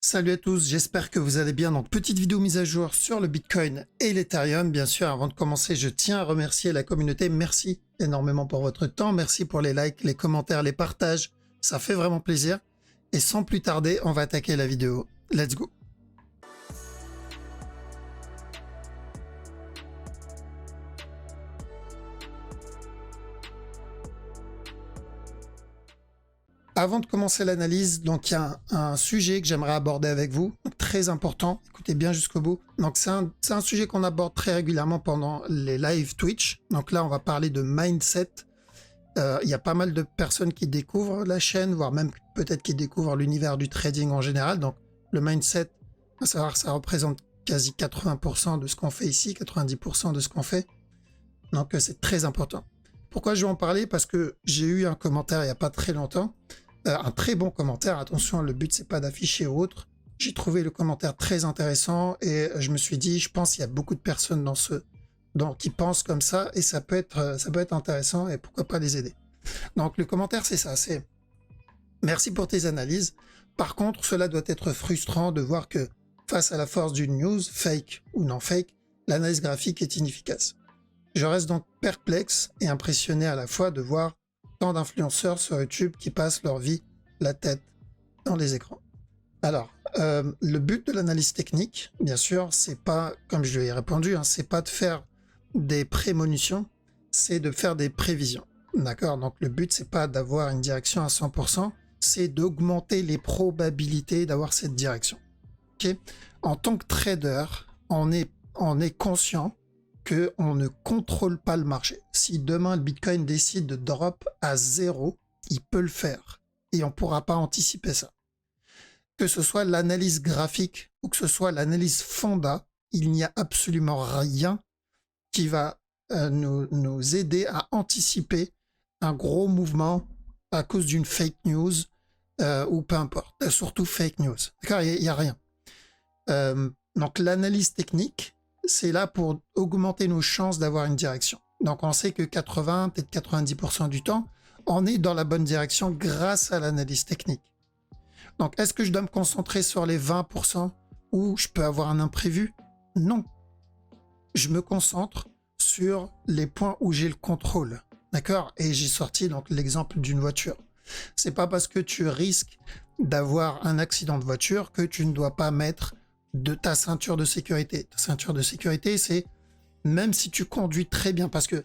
Salut à tous, j'espère que vous allez bien. Donc, petite vidéo mise à jour sur le Bitcoin et l'Ethereum. Bien sûr, avant de commencer, je tiens à remercier la communauté. Merci énormément pour votre temps. Merci pour les likes, les commentaires, les partages. Ça fait vraiment plaisir. Et sans plus tarder, on va attaquer la vidéo. Let's go. Avant de commencer l'analyse, donc il y a un sujet que j'aimerais aborder avec vous, très important, écoutez bien jusqu'au bout. Donc c'est un sujet qu'on aborde très régulièrement pendant les live Twitch. Donc là, on va parler de mindset. Il y a pas mal de personnes qui découvrent la chaîne, voire même peut-être qui découvrent l'univers du trading en général. Donc le mindset, à savoir, ça représente quasi 80% de ce qu'on fait ici, 90% de ce qu'on fait. Donc c'est très important. Pourquoi je vais en parler? Parce que j'ai eu un commentaire il n'y a pas très longtemps. Un très bon commentaire, attention, le but c'est pas d'afficher ou autre. J'ai trouvé le commentaire très intéressant et je me suis dit, je pense qu'il y a beaucoup de personnes qui pensent comme ça et ça peut être intéressant et pourquoi pas les aider. Donc le commentaire c'est ça, c'est merci pour tes analyses. Par contre, cela doit être frustrant de voir que face à la force d'une news, fake ou non fake, l'analyse graphique est inefficace. Je reste donc perplexe et impressionné à la fois de voir tant d'influenceurs sur YouTube qui passent leur vie la tête dans les écrans. Alors, le but de l'analyse technique, bien sûr, c'est pas, comme je lui ai répondu, c'est pas de faire des prémonitions, c'est de faire des prévisions. D'accord? Donc le but, c'est pas d'avoir une direction à 100%, c'est d'augmenter les probabilités d'avoir cette direction. Okay? En tant que trader, on est conscient qu'on ne contrôle pas le marché. Si demain le Bitcoin décide de drop à 0, il peut le faire. Et on ne pourra pas anticiper ça. Que ce soit l'analyse graphique ou que ce soit l'analyse fonda, il n'y a absolument rien qui va nous aider à anticiper un gros mouvement à cause d'une fake news ou peu importe. Surtout fake news. D'accord, il n'y a rien. Donc l'analyse technique, c'est là pour augmenter nos chances d'avoir une direction. Donc on sait que 80, peut-être 90% du temps, on est dans la bonne direction grâce à l'analyse technique. Donc est-ce que je dois me concentrer sur les 20% où je peux avoir un imprévu? Non. Je me concentre sur les points où j'ai le contrôle. D'accord? Et j'ai sorti donc l'exemple d'une voiture. C'est pas parce que tu risques d'avoir un accident de voiture que tu ne dois pas mettre de ta ceinture de sécurité. Ta ceinture de sécurité, c'est même si tu conduis très bien, parce que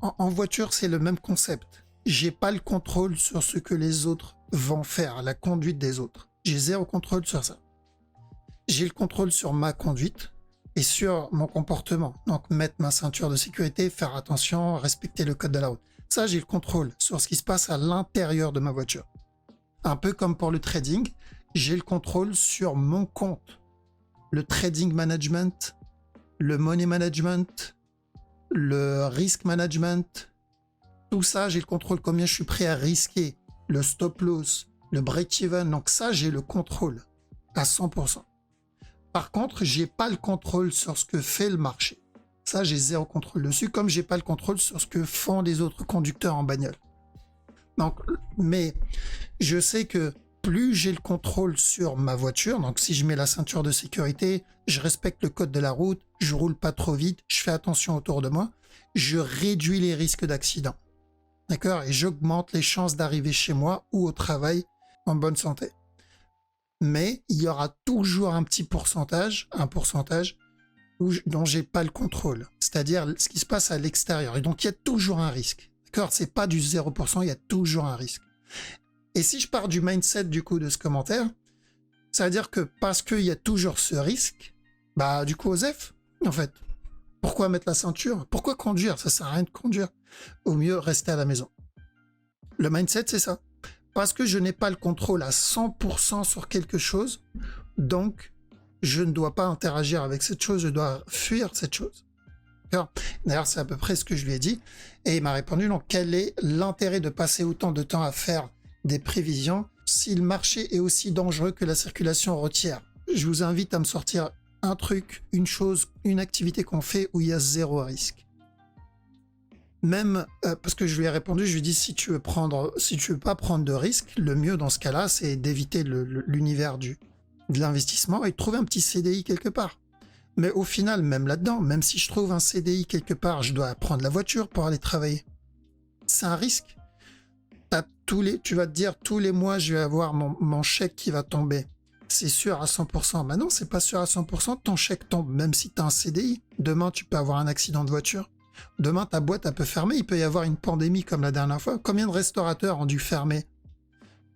en voiture, c'est le même concept. J'ai pas le contrôle sur ce que les autres vont faire, la conduite des autres. J'ai zéro contrôle sur ça. J'ai le contrôle sur ma conduite et sur mon comportement. Donc, mettre ma ceinture de sécurité, faire attention, respecter le code de la route. Ça, j'ai le contrôle sur ce qui se passe à l'intérieur de ma voiture. Un peu comme pour le trading, j'ai le contrôle sur mon compte. Le trading management, le money management, le risk management, tout ça, j'ai le contrôle. Combien je suis prêt à risquer, le stop loss, le break-even. Donc ça, j'ai le contrôle à 100%. Par contre, j'ai pas le contrôle sur ce que fait le marché. Ça, j'ai zéro contrôle dessus, comme j'ai pas le contrôle sur ce que font les autres conducteurs en bagnole. Donc, mais je sais que plus j'ai le contrôle sur ma voiture, donc si je mets la ceinture de sécurité, je respecte le code de la route, je roule pas trop vite, je fais attention autour de moi, je réduis les risques d'accident. D'accord? Et j'augmente les chances d'arriver chez moi ou au travail en bonne santé. Mais il y aura toujours un petit pourcentage, dont j'ai pas le contrôle. C'est-à-dire ce qui se passe à l'extérieur. Et donc il y a toujours un risque. D'accord? C'est pas du 0%, il y a toujours un risque. Et si je pars du mindset du coup de ce commentaire, ça veut dire que parce qu'il y a toujours ce risque, bah du coup OSEF, en fait. Pourquoi mettre la ceinture? Pourquoi conduire? Ça sert à rien de conduire. Au mieux, rester à la maison. Le mindset, c'est ça. Parce que je n'ai pas le contrôle à 100% sur quelque chose, donc je ne dois pas interagir avec cette chose, je dois fuir cette chose. D'ailleurs, c'est à peu près ce que je lui ai dit. Et il m'a répondu, donc quel est l'intérêt de passer autant de temps à faire des prévisions si le marché est aussi dangereux que la circulation routière? Je vous invite à me sortir un truc, une chose, une activité qu'on fait où il y a zéro risque. même parce que je lui ai répondu, je lui ai dit si tu veux pas prendre de risques, le mieux dans ce cas-là, c'est d'éviter l'univers de l'investissement et de trouver un petit CDI quelque part. Mais au final, même là-dedans, même si je trouve un CDI quelque part, je dois prendre la voiture pour aller travailler. C'est un risque. Tu vas te dire tous les mois, je vais avoir mon chèque qui va tomber. C'est sûr à 100%. Mais non, c'est pas sûr à 100%. Ton chèque tombe, même si tu as un CDI. Demain, tu peux avoir un accident de voiture. Demain, ta boîte, elle peut fermer. Il peut y avoir une pandémie comme la dernière fois. Combien de restaurateurs ont dû fermer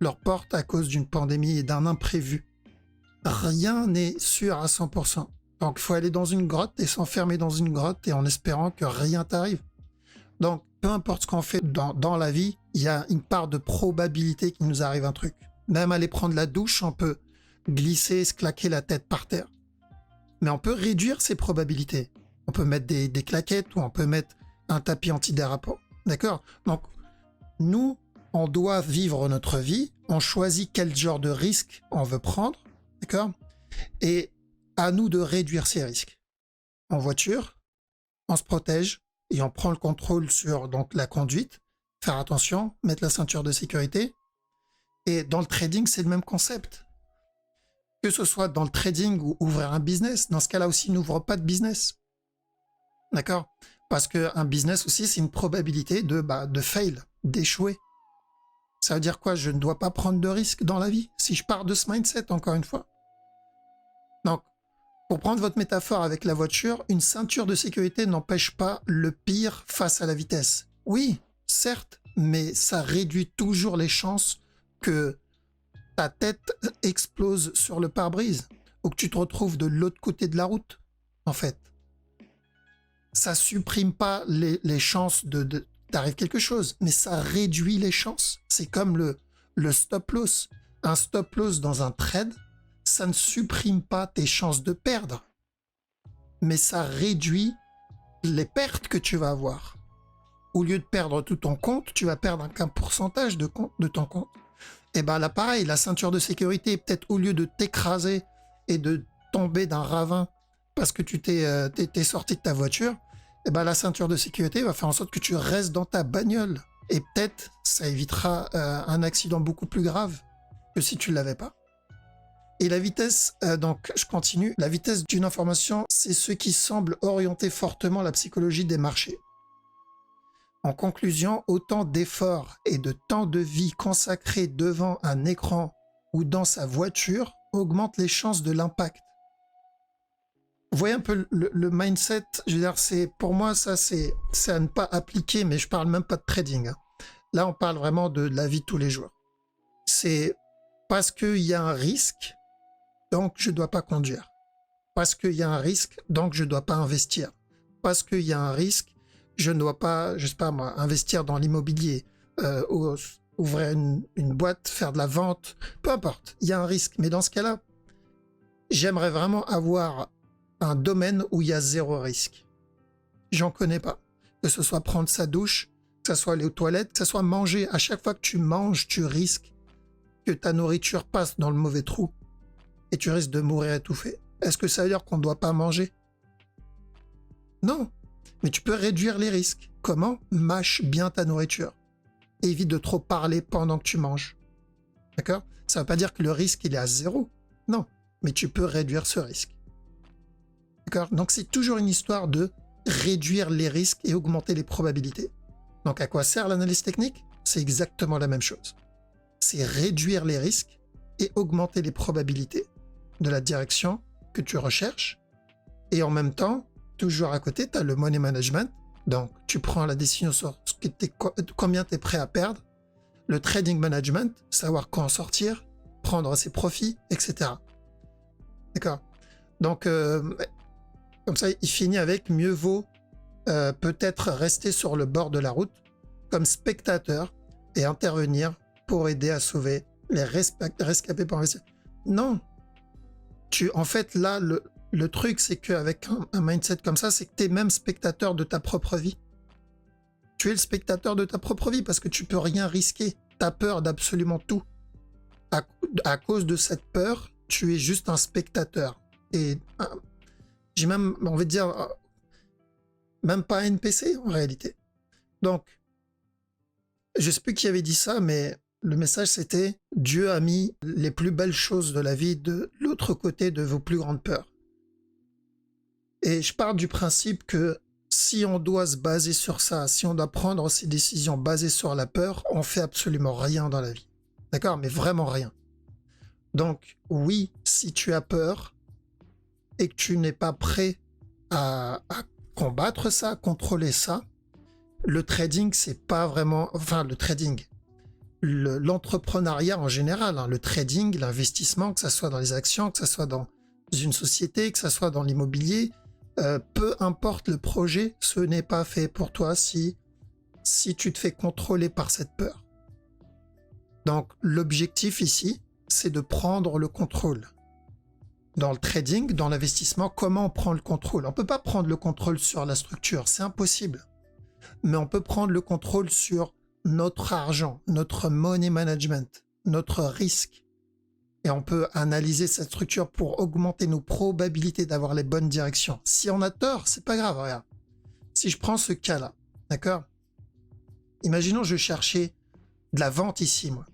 leurs portes à cause d'une pandémie et d'un imprévu? Rien n'est sûr à 100%. Donc, il faut aller dans une grotte et s'enfermer dans une grotte et en espérant que rien t'arrive. Donc, peu importe ce qu'on fait dans la vie, il y a une part de probabilité qu'il nous arrive un truc. Même aller prendre la douche, on peut glisser, se claquer la tête par terre. Mais on peut réduire ces probabilités. On peut mettre des claquettes ou on peut mettre un tapis antidérapant. D'accord? Donc, nous, on doit vivre notre vie. On choisit quel genre de risque on veut prendre. D'accord? Et à nous de réduire ces risques. En voiture, on se protège et on prend le contrôle sur donc, la conduite. Faire attention, mettre la ceinture de sécurité. Et dans le trading, c'est le même concept. Que ce soit dans le trading ou ouvrir un business, dans ce cas-là aussi, n'ouvre pas de business. D'accord? Parce qu'un business aussi, c'est une probabilité de fail, d'échouer. Ça veut dire quoi? Je ne dois pas prendre de risques dans la vie si je pars de ce mindset, encore une fois. Donc, pour prendre votre métaphore avec la voiture, une ceinture de sécurité n'empêche pas le pire face à la vitesse. Oui, certes, mais ça réduit toujours les chances que ta tête explose sur le pare-brise ou que tu te retrouves de l'autre côté de la route, en fait. Ça supprime pas les chances d'arriver quelque chose, mais ça réduit les chances. C'est comme le stop loss. Un stop loss dans un trade, ça ne supprime pas tes chances de perdre, mais ça réduit les pertes que tu vas avoir. Au lieu de perdre tout ton compte, tu vas perdre qu'un pourcentage de ton compte. Et bien là, pareil, la ceinture de sécurité, peut-être au lieu de t'écraser et de tomber d'un ravin parce que tu t'es sorti de ta voiture, et ben la ceinture de sécurité va faire en sorte que tu restes dans ta bagnole. Et peut-être ça évitera un accident beaucoup plus grave que si tu ne l'avais pas. Et la vitesse, donc je continue, la vitesse d'une information, c'est ce qui semble orienter fortement la psychologie des marchés. En conclusion, autant d'efforts et de temps de vie consacrés devant un écran ou dans sa voiture augmentent les chances de l'impact. Vous voyez un peu le mindset, je veux dire, pour moi, ça c'est à ne pas appliquer, mais je parle même pas de trading. Hein. Là, on parle vraiment de la vie de tous les jours. C'est parce qu'il y a un risque, donc je ne dois pas conduire. Parce qu'il y a un risque, donc je ne dois pas investir. Parce qu'il y a un risque, je ne dois pas, je sais pas moi, investir dans l'immobilier, ouvrir une boîte, faire de la vente, peu importe, il y a un risque. Mais dans ce cas-là, j'aimerais vraiment avoir un domaine où il y a zéro risque. J'en connais pas. Que ce soit prendre sa douche, que ce soit aller aux toilettes, que ce soit manger. À chaque fois que tu manges, tu risques que ta nourriture passe dans le mauvais trou et tu risques de mourir étouffé. Est-ce que ça veut dire qu'on ne doit pas manger? Non. Mais tu peux réduire les risques. Comment? Mâche bien ta nourriture. Évite de trop parler pendant que tu manges. D'accord? Ça ne veut pas dire que le risque, il est à zéro. Non. Mais tu peux réduire ce risque. D'accord? Donc, c'est toujours une histoire de réduire les risques et augmenter les probabilités. Donc, à quoi sert l'analyse technique? C'est exactement la même chose. C'est réduire les risques et augmenter les probabilités de la direction que tu recherches. Et en même temps, toujours à côté, tu as le money management. Donc, tu prends la décision sur combien tu es prêt à perdre. Le trading management, savoir quand sortir, prendre ses profits, etc. D'accord? Donc, comme ça, il finit avec mieux vaut peut-être rester sur le bord de la route comme spectateur et intervenir pour aider à sauver les rescapés par investir. Non. En fait, là, le truc, c'est qu'avec un mindset comme ça, c'est que tu es même spectateur de ta propre vie. Tu es le spectateur de ta propre vie parce que tu peux rien risquer. Tu as peur d'absolument tout. À cause de cette peur, tu es juste un spectateur. Et j'ai même, on va dire, même pas un NPC en réalité. Donc, je sais plus qui avait dit ça, mais le message c'était Dieu a mis les plus belles choses de la vie de l'autre côté de vos plus grandes peurs. Et je pars du principe que si on doit se baser sur ça, si on doit prendre ces décisions basées sur la peur, on fait absolument rien dans la vie. D'accord? Mais vraiment rien. Donc, oui, si tu as peur et que tu n'es pas prêt à combattre ça, à contrôler ça, le trading, c'est pas vraiment... Enfin, le trading, l'entrepreneuriat en général, hein, le trading, l'investissement, que ce soit dans les actions, que ce soit dans une société, que ce soit dans l'immobilier, peu importe le projet, ce n'est pas fait pour toi si tu te fais contrôler par cette peur. Donc, l'objectif ici, c'est de prendre le contrôle. Dans le trading, dans l'investissement, comment on prend le contrôle? On ne peut pas prendre le contrôle sur la structure, c'est impossible. Mais on peut prendre le contrôle sur notre argent, notre money management, notre risque. Et on peut analyser cette structure pour augmenter nos probabilités d'avoir les bonnes directions. Si on a tort, c'est pas grave, regarde. Si je prends ce cas-là, d'accord? Imaginons je cherchais de la vente ici, moi.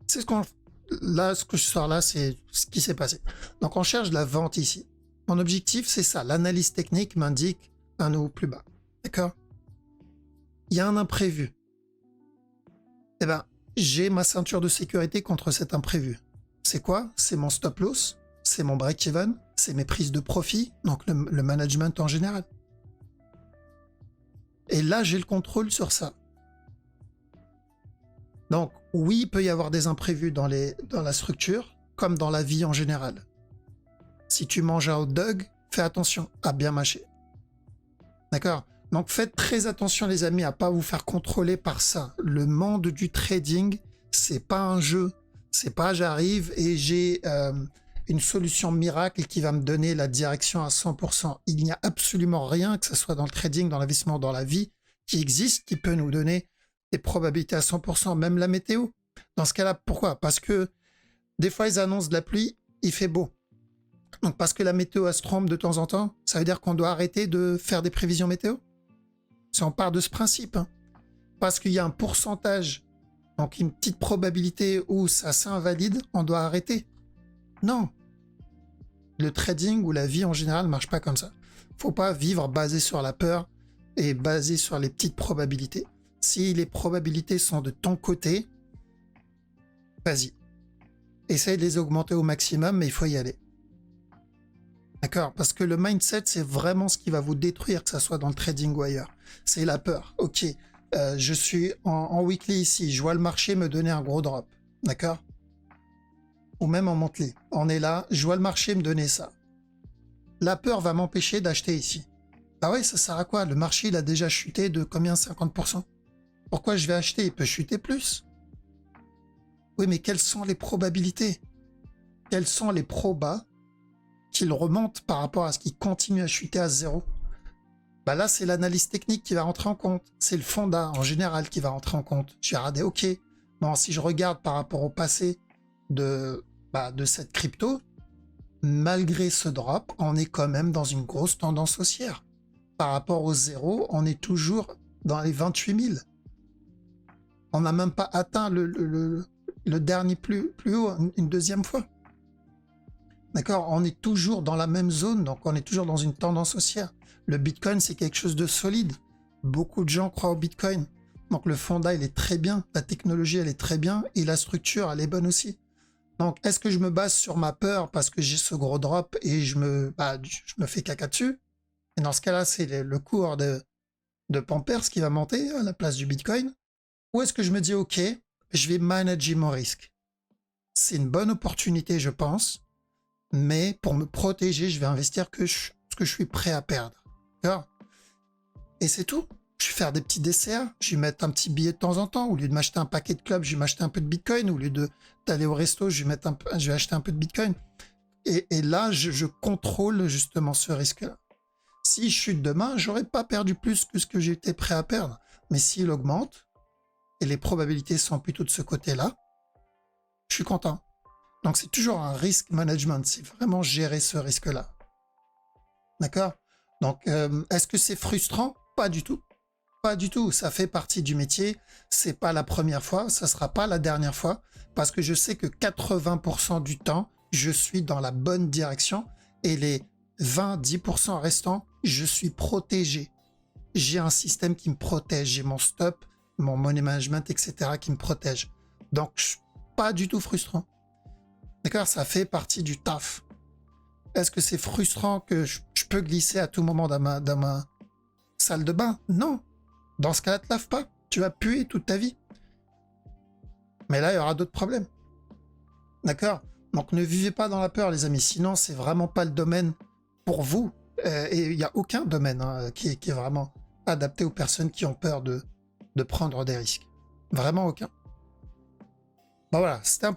C'est ce que je sors là, c'est ce qui s'est passé. Donc on cherche de la vente ici. Mon objectif, c'est ça. L'analyse technique m'indique un haut plus bas. D'accord? Il y a un imprévu. Eh ben, j'ai ma ceinture de sécurité contre cet imprévu. C'est quoi? C'est mon stop loss, c'est mon break-even, c'est mes prises de profit, donc le management en général. Et là, j'ai le contrôle sur ça. Donc, oui, il peut y avoir des imprévus dans la structure, comme dans la vie en général. Si tu manges un hot dog, fais attention à bien mâcher. D'accord? Donc, faites très attention, les amis, à pas vous faire contrôler par ça. Le monde du trading, c'est pas un jeu. C'est pas j'arrive et j'ai une solution miracle qui va me donner la direction à 100%. Il n'y a absolument rien, que ce soit dans le trading, dans l'investissement, dans la vie, qui existe, qui peut nous donner des probabilités à 100%, même la météo. Dans ce cas-là, pourquoi? Parce que des fois, ils annoncent de la pluie, il fait beau. Donc parce que la météo se trompe de temps en temps, ça veut dire qu'on doit arrêter de faire des prévisions météo? Si on part de ce principe, hein. Parce qu'il y a un pourcentage, donc une petite probabilité où ça s'invalide, on doit arrêter. Non. Le trading ou la vie en général ne marche pas comme ça. Faut pas vivre basé sur la peur et basé sur les petites probabilités. Si les probabilités sont de ton côté, vas-y. Essaye de les augmenter au maximum, mais il faut y aller. D'accord? Parce que le mindset, c'est vraiment ce qui va vous détruire, que ce soit dans le trading ou ailleurs. C'est la peur. Ok. Je suis en weekly ici, je vois le marché me donner un gros drop, d'accord? Ou même en monthly. On est là, je vois le marché me donner ça. La peur va m'empêcher d'acheter ici. Ah ouais, ça sert à quoi? Le marché, il a déjà chuté de combien? 50%? Pourquoi je vais acheter? Il peut chuter plus. Oui, mais quelles sont les probabilités? Quels sont les probas qu'il remonte par rapport à ce qui continue à chuter à zéro? Bah là, c'est l'analyse technique qui va rentrer en compte. C'est le fonda en général qui va rentrer en compte. Je vais regarder, ok, bon, si je regarde par rapport au passé de cette crypto, malgré ce drop, on est quand même dans une grosse tendance haussière. Par rapport au zéro, on est toujours dans les 28 000. On n'a même pas atteint le dernier plus haut une deuxième fois. D'accord? On est toujours dans la même zone, donc on est toujours dans une tendance haussière. Le Bitcoin, c'est quelque chose de solide. Beaucoup de gens croient au Bitcoin. Donc le fonda, il est très bien. La technologie, elle est très bien. Et la structure, elle est bonne aussi. Donc, est-ce que je me base sur ma peur parce que j'ai ce gros drop et je me fais caca dessus? Et dans ce cas-là, c'est le cours de Pampers qui va monter à la place du Bitcoin. Ou est-ce que je me dis, ok, je vais manager mon risque? C'est une bonne opportunité, je pense. Mais pour me protéger, je vais investir ce que je suis prêt à perdre. D'accord? Et c'est tout. Je vais faire des petits DCA. Je vais mettre un petit billet de temps en temps. Au lieu de m'acheter un paquet de clubs, je vais m'acheter un peu de Bitcoin. Au lieu d'aller au resto, je vais acheter un peu de Bitcoin. Et là, je contrôle justement ce risque-là. Si je chute demain, j'aurais pas perdu plus que ce que j'étais prêt à perdre. Mais s'il augmente, et les probabilités sont plutôt de ce côté-là, je suis content. Donc c'est toujours un risk management, c'est vraiment gérer ce risque-là. D'accord? Donc est-ce que c'est frustrant? Pas du tout. Pas du tout, ça fait partie du métier. C'est pas la première fois, ça sera pas la dernière fois, parce que je sais que 80% du temps, je suis dans la bonne direction et les 20-10% restants, je suis protégé. J'ai un système qui me protège, j'ai mon stop, mon money management, etc. qui me protège. Donc, pas du tout frustrant. D'accord, ça fait partie du taf. Est-ce que c'est frustrant que je peux glisser à tout moment dans ma salle de bain? Non. Dans ce cas-là, te lave pas. Tu vas puer toute ta vie. Mais là, il y aura d'autres problèmes. D'accord? Donc, ne vivez pas dans la peur, les amis. Sinon, c'est vraiment pas le domaine pour vous. Et il n'y a aucun domaine qui est vraiment adapté aux personnes qui ont peur de prendre des risques. Vraiment aucun. Bon, voilà, c'était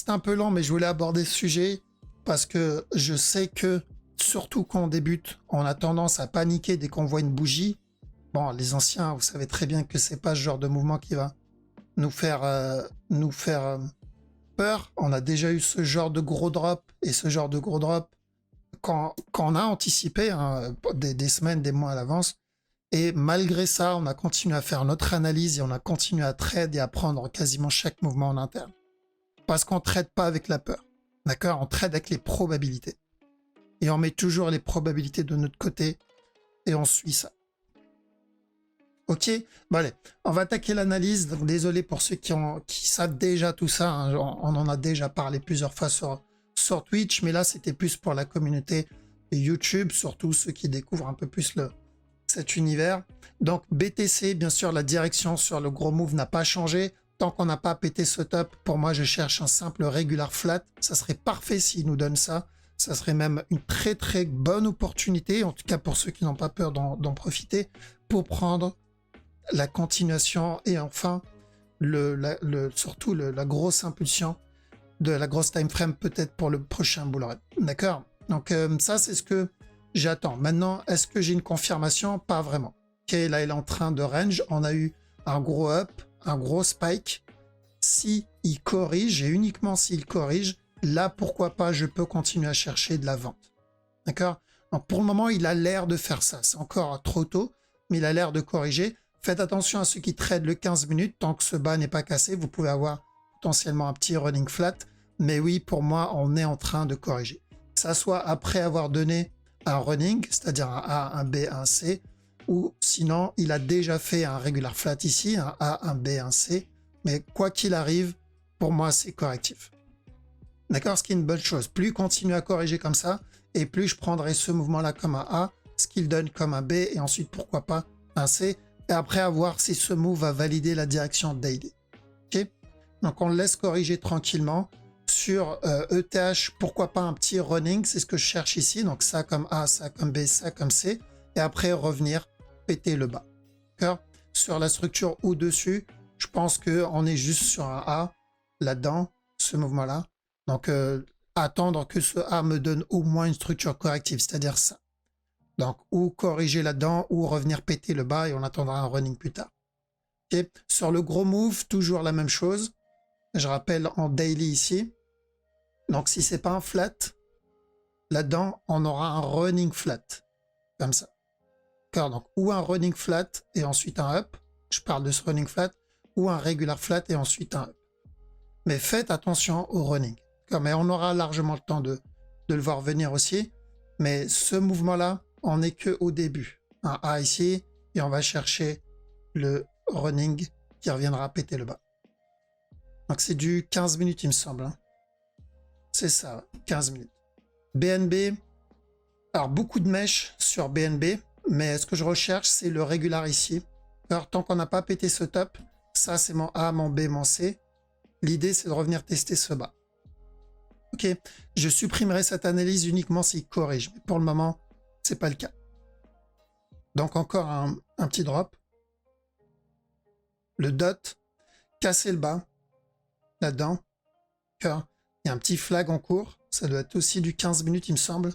un peu lent, mais je voulais aborder ce sujet parce que je sais que, surtout quand on débute, on a tendance à paniquer dès qu'on voit une bougie. Bon, les anciens, vous savez très bien que c'est pas ce genre de mouvement qui va nous faire peur. On a déjà eu ce genre de gros drop et ce genre de gros drop quand on a anticipé des semaines, des mois à l'avance. Et malgré ça, on a continué à faire notre analyse et on a continué à trade et à prendre quasiment chaque mouvement en interne. Parce qu'on ne trade pas avec la peur. D'accord? On trade avec les probabilités. Et on met toujours les probabilités de notre côté et on suit ça. Ok? Bon allez, on va attaquer l'analyse. Donc désolé pour ceux qui savent déjà tout ça. Hein. On en a déjà parlé plusieurs fois sur Twitch, mais là c'était plus pour la communauté YouTube, surtout ceux qui découvrent un peu plus cet univers. Donc BTC, bien sûr, la direction sur le gros move n'a pas changé. Tant qu'on n'a pas pété ce top, pour moi, je cherche un simple regular flat. Ça serait parfait s'il nous donne ça. Ça serait même une très très bonne opportunité, en tout cas pour ceux qui n'ont pas peur d'en profiter, pour prendre la continuation et enfin surtout la grosse impulsion de la grosse time frame peut-être pour le prochain bull run. D'accord? Donc ça, c'est ce que j'attends. Maintenant, est-ce que j'ai une confirmation? Pas vraiment. Ok, là, il est en train de range. On a eu un gros up, un gros spike. Si il corrige, et uniquement s'il corrige, là, pourquoi pas, je peux continuer à chercher de la vente. D'accord? Donc, pour le moment, il a l'air de faire ça. C'est encore trop tôt, mais il a l'air de corriger. Faites attention à ceux qui tradent le 15 minutes. Tant que ce bas n'est pas cassé, vous pouvez avoir potentiellement un petit running flat. Mais oui, pour moi, on est en train de corriger. Que ça soit après avoir donné un running, c'est-à-dire un A, un B, un C, ou sinon, il a déjà fait un regular flat ici, un A, un B, un C. Mais quoi qu'il arrive, pour moi, c'est correctif. D'accord? Ce qui est une bonne chose. Plus il continue à corriger comme ça, et plus je prendrai ce mouvement-là comme un A, ce qu'il donne comme un B, et ensuite, pourquoi pas, un C. Et après, à voir si ce move va valider la direction daily. Ok? Donc, on le laisse corriger tranquillement. Sur ETH, pourquoi pas un petit running, c'est ce que je cherche ici. Donc, ça comme A, ça comme B, ça comme C. Et après, revenir péter le bas. D'accord? Sur la structure au-dessus, je pense qu'on est juste sur un A, là-dedans, ce mouvement-là. Donc, attendre que ce A me donne au moins une structure corrective, c'est-à-dire ça. Donc, ou corriger là-dedans, ou revenir péter le bas et on attendra un running plus tard. Okay. Sur le gros move, toujours la même chose. Je rappelle en daily ici. Donc, si c'est pas un flat, là-dedans, on aura un running flat. Comme ça. D'accord, donc, ou un running flat et ensuite un up. Je parle de ce running flat. Ou un regular flat et ensuite un up. Mais faites attention au running. Mais on aura largement le temps de le voir venir aussi. Mais ce mouvement-là, on n'est que au début. Un A ici, et on va chercher le running qui reviendra péter le bas. Donc c'est du 15 minutes, il me semble. Hein. C'est ça, 15 minutes. BNB, alors beaucoup de mèches sur BNB, mais ce que je recherche, c'est le régular ici. Alors tant qu'on n'a pas pété ce top, ça c'est mon A, mon B, mon C. L'idée, c'est de revenir tester ce bas. Ok, je supprimerai cette analyse uniquement s'il corrige. Mais pour le moment, c'est pas le cas. Donc encore un petit drop. Le dot, casser le bas. Là-dedans. Il y a un petit flag en cours. Ça doit être aussi du 15 minutes, il me semble.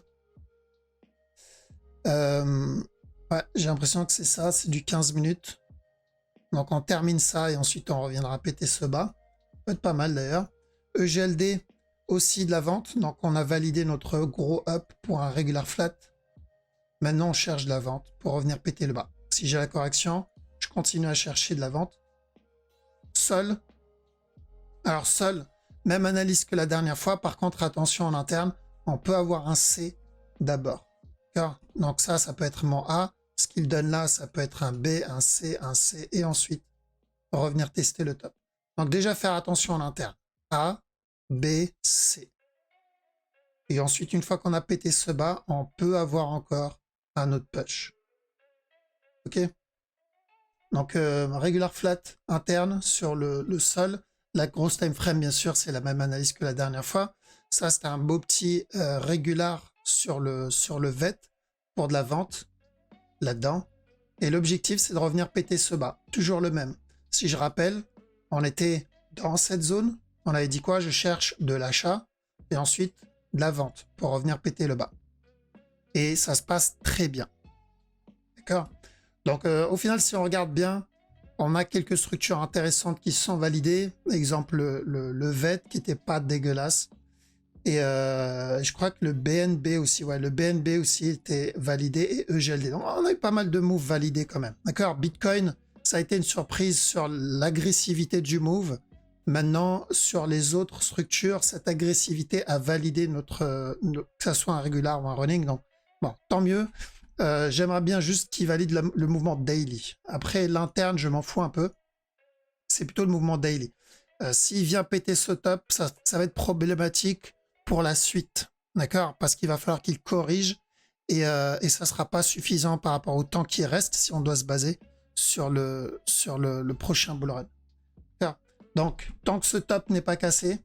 Ouais, j'ai l'impression que c'est ça, c'est du 15 minutes. Donc on termine ça et ensuite on reviendra péter ce bas. Ça peut être pas mal d'ailleurs. EGLD, aussi de la vente. Donc on a validé notre gros up pour un regular flat. Maintenant on cherche de la vente pour revenir péter le bas. Si j'ai la correction, Je continue à chercher de la vente. Sol. Alors sol, même analyse que la dernière fois. Par contre, attention en interne, on peut avoir un C d'abord. Donc ça peut être mon A. Ce qu'il donne là, ça peut être un B, un C, et ensuite revenir tester le top. Donc déjà faire attention en interne. A, B, C. Et ensuite, une fois qu'on a pété ce bas, on peut avoir encore un autre push. Ok? Donc regular flat interne sur le sol. La grosse time frame, bien sûr, c'est la même analyse que la dernière fois. Ça, c'est un beau petit regular sur le VET pour de la vente là-dedans. Et l'objectif, c'est de revenir péter ce bas. Toujours le même. Si je rappelle, on était dans cette zone. On avait dit quoi? Je cherche de l'achat et ensuite de la vente pour revenir péter le bas. Et ça se passe très bien. D'accord? Donc, au final, si on regarde bien, on a quelques structures intéressantes qui sont validées. Exemple, le VET qui n'était pas dégueulasse. Et je crois que le BNB aussi, ouais, le BNB aussi était validé et EGLD. Donc, on a eu pas mal de moves validés quand même. D'accord? Bitcoin, ça a été une surprise sur l'agressivité du move. Maintenant, sur les autres structures, cette agressivité a validé que ça soit un régular ou un running. Donc, bon, tant mieux. J'aimerais bien juste qu'il valide le mouvement daily. Après, l'interne, je m'en fous un peu. C'est plutôt le mouvement daily. S'il vient péter ce top, ça va être problématique pour la suite. D'accord? Parce qu'il va falloir qu'il corrige et ça ne sera pas suffisant par rapport au temps qui reste si on doit se baser sur le prochain bull run. Donc, tant que ce top n'est pas cassé,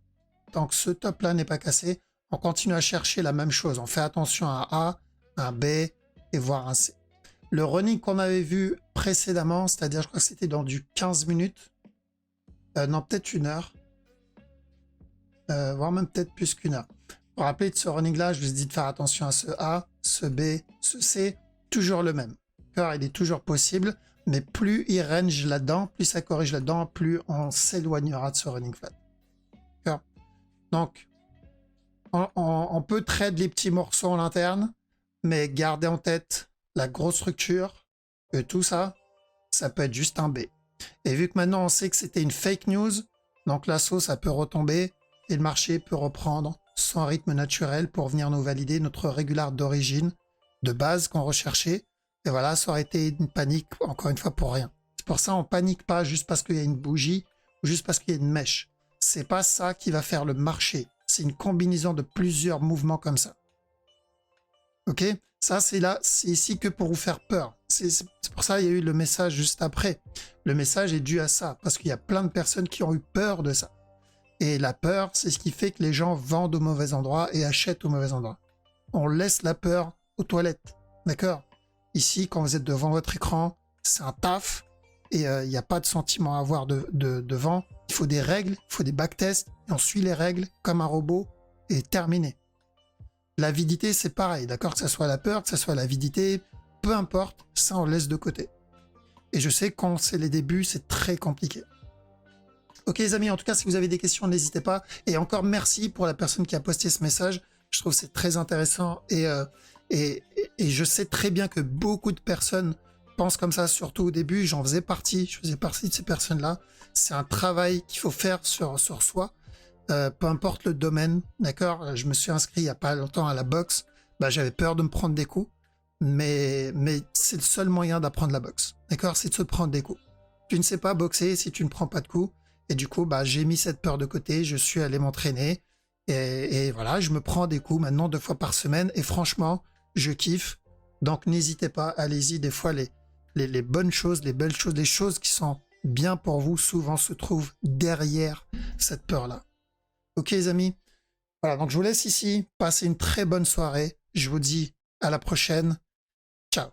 tant que ce top-là n'est pas cassé, on continue à chercher la même chose. On fait attention à A, un B et voire un C. Le running qu'on avait vu précédemment, c'est-à-dire je crois que c'était dans du 15 minutes, non peut-être une heure, voire même peut-être plus qu'une heure. Pour rappeler de ce running-là, je vous ai dit de faire attention à ce A, ce B, ce C, toujours le même. Il est toujours possible. Mais plus il range là-dedans, plus ça corrige là-dedans, plus on s'éloignera de ce running flat. Donc, on peut trade les petits morceaux en interne, mais gardez en tête la grosse structure, que tout ça, ça peut être juste un B. Et vu que maintenant on sait que c'était une fake news, donc l'assaut, ça peut retomber et le marché peut reprendre son rythme naturel pour venir nous valider notre régular d'origine, de base qu'on recherchait. Et voilà, ça aurait été une panique, encore une fois, pour rien. C'est pour ça on panique pas juste parce qu'il y a une bougie ou juste parce qu'il y a une mèche. C'est pas ça qui va faire le marché. C'est une combinaison de plusieurs mouvements comme ça. Ok? Ça, c'est ici que pour vous faire peur. C'est pour ça qu'il y a eu le message juste après. Le message est dû à ça, parce qu'il y a plein de personnes qui ont eu peur de ça. Et la peur, c'est ce qui fait que les gens vendent au mauvais endroit et achètent au mauvais endroit. On laisse la peur aux toilettes. D'accord? Ici, quand vous êtes devant votre écran, c'est un taf et il n'y a pas de sentiment à avoir devant. Il faut des règles, il faut des backtests et on suit les règles comme un robot et terminé. L'avidité, c'est pareil, d'accord? Que ce soit la peur, que ce soit l'avidité, peu importe, ça on laisse de côté. Et je sais que quand c'est les débuts, c'est très compliqué. Ok les amis, en tout cas, si vous avez des questions, n'hésitez pas. Et encore merci pour la personne qui a posté ce message. Je trouve que c'est très intéressant et je sais très bien que beaucoup de personnes pensent comme ça, surtout au début. Je faisais partie de ces personnes-là. C'est un travail qu'il faut faire sur soi, peu importe le domaine, d'accord? Je me suis inscrit il n'y a pas longtemps à la boxe. J'avais peur de me prendre des coups, mais c'est le seul moyen d'apprendre la boxe, d'accord? C'est de se prendre des coups. Tu ne sais pas boxer si tu ne prends pas de coups. Et du coup, j'ai mis cette peur de côté, je suis allé m'entraîner. Et voilà, je me prends des coups maintenant 2 fois par semaine. Et franchement, je kiffe. Donc n'hésitez pas, allez-y. Des fois, les bonnes choses, les belles choses, les choses qui sont bien pour vous, souvent se trouvent derrière cette peur-là. Ok les amis? Voilà, donc je vous laisse ici. Passez une très bonne soirée. Je vous dis à la prochaine. Ciao.